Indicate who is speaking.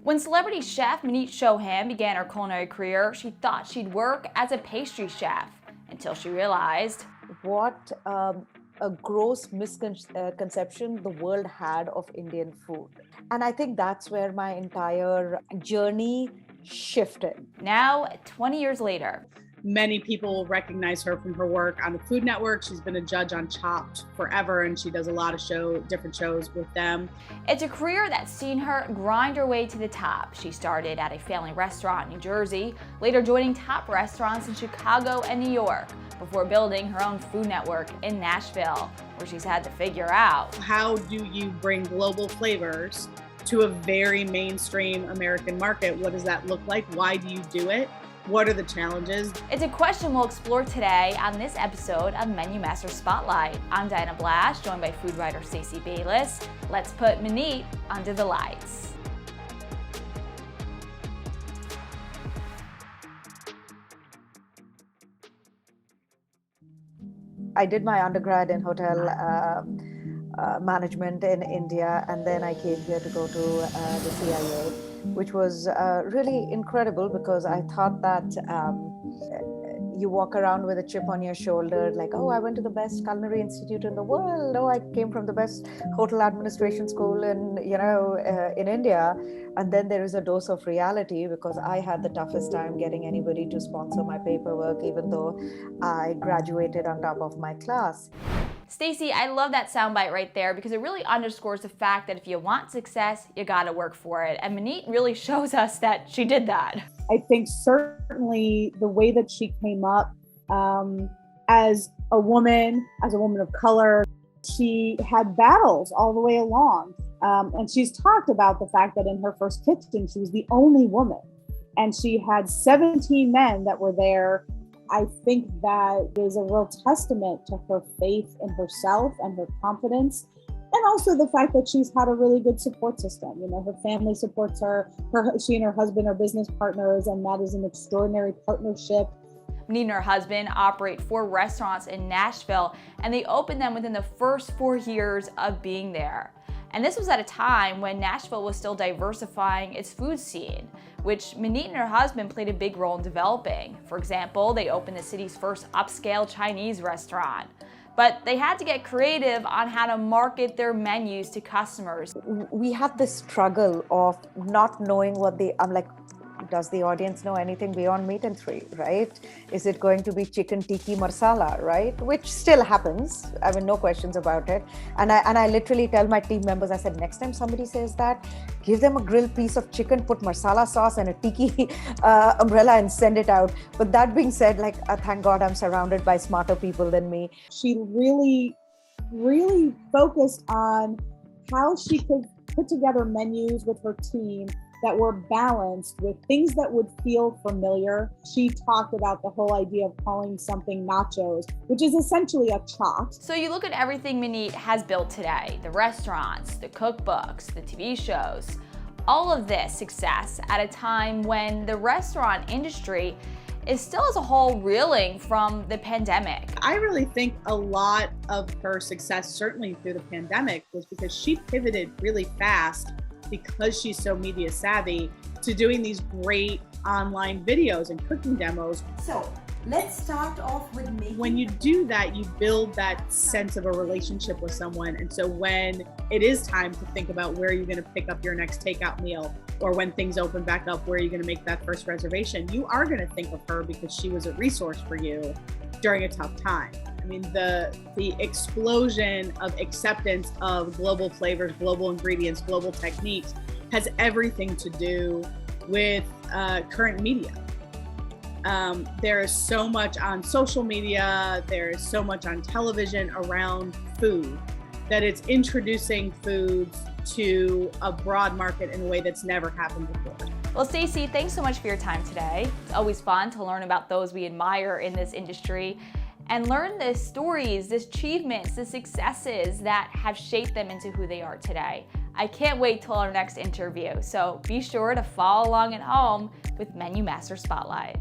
Speaker 1: When celebrity chef Maneet Chauhan began her culinary career, she thought she'd work as a pastry chef until she realized
Speaker 2: what a gross misconception the world had of Indian food. And I think that's where my entire journey shifted.
Speaker 1: now, 20 years later,
Speaker 3: Many people will recognize her from her work on the Food Network. She's been a judge on Chopped forever, and she does a lot of different shows with them.
Speaker 1: it's a career that's seen her grind her way to the top. She started at a family restaurant in New Jersey, later joining top restaurants in Chicago and New York, before building her own Food Network in Nashville, where she's had to figure out
Speaker 3: How do you bring global flavors to a very mainstream American market? What does that look like? Why do you do it? What are the challenges?
Speaker 1: It's a question we'll explore today on this episode of Menu Master Spotlight. I'm Diana Blash, joined by food writer Stacey Bayless. Let's put Maneet under the lights.
Speaker 2: I did my undergrad in hotel management in India, and then I came here to go to the CIA, which was really incredible because I thought that you walk around with a chip on your shoulder, like, oh, I went to the best culinary institute in the world. Oh, I came from the best hotel administration school in India. And then there is a dose of reality because I had the toughest time getting anybody to sponsor my paperwork, even though I graduated on top of my class.
Speaker 1: Stacey, I love that soundbite right there because it really underscores the fact that if you want success, you gotta work for it. And Maneet really shows us that she did that.
Speaker 3: I think certainly the way that she came up as a woman of color, she had battles all the way along. And she's talked about the fact that in her first kitchen, she was the only woman and she had 17 men that were there. I think that is a real testament to her faith in herself and her confidence. And also the fact that she's had a really good support system. You know, her family supports her. She and her husband are business partners, and that is an extraordinary partnership.
Speaker 1: Maneet and her husband operate 4 restaurants in Nashville, and they opened them within the first 4 years of being there. And this was at a time when Nashville was still diversifying its food scene, which Maneet and her husband played a big role in developing. For example, they opened the city's first upscale Chinese restaurant. But they had to get creative on how to market their menus to customers.
Speaker 2: We had this struggle of not knowing I'm like, does the audience know anything beyond meat and 3, right? Is it going to be chicken tikka masala, right? Which still happens. I mean, no questions about it. And I literally tell my team members, I said, next time somebody says that, give them a grilled piece of chicken, put masala sauce and a tiki umbrella and send it out. But that being said, thank God I'm surrounded by smarter people than me.
Speaker 3: She really, really focused on how she could put together menus with her team that were balanced with things that would feel familiar. She talked about the whole idea of calling something nachos, which is essentially a chop.
Speaker 1: So you look at everything Maneet has built today, the restaurants, the cookbooks, the TV shows, all of this success at a time when the restaurant industry is still as a whole reeling from the pandemic.
Speaker 3: I really think a lot of her success, certainly through the pandemic, was because she pivoted really fast because she's so media savvy to doing these great online videos and cooking demos.
Speaker 4: So let's start off with making.
Speaker 3: When you do that, you build that sense of a relationship with someone. And so when it is time to think about where you're going to pick up your next takeout meal, or when things open back up, where you're going to make that first reservation, you are going to think of her because she was a resource for you during a tough time. I mean, the explosion of acceptance of global flavors, global ingredients, global techniques has everything to do with current media. There is so much on social media, there is so much on television around food that it's introducing foods to a broad market in a way that's never happened before.
Speaker 1: Well, Stacey, thanks so much for your time today. It's always fun to learn about those we admire in this industry and learn the stories, the achievements, the successes that have shaped them into who they are today. I can't wait till our next interview, so be sure to follow along at home with Menu Master Spotlight.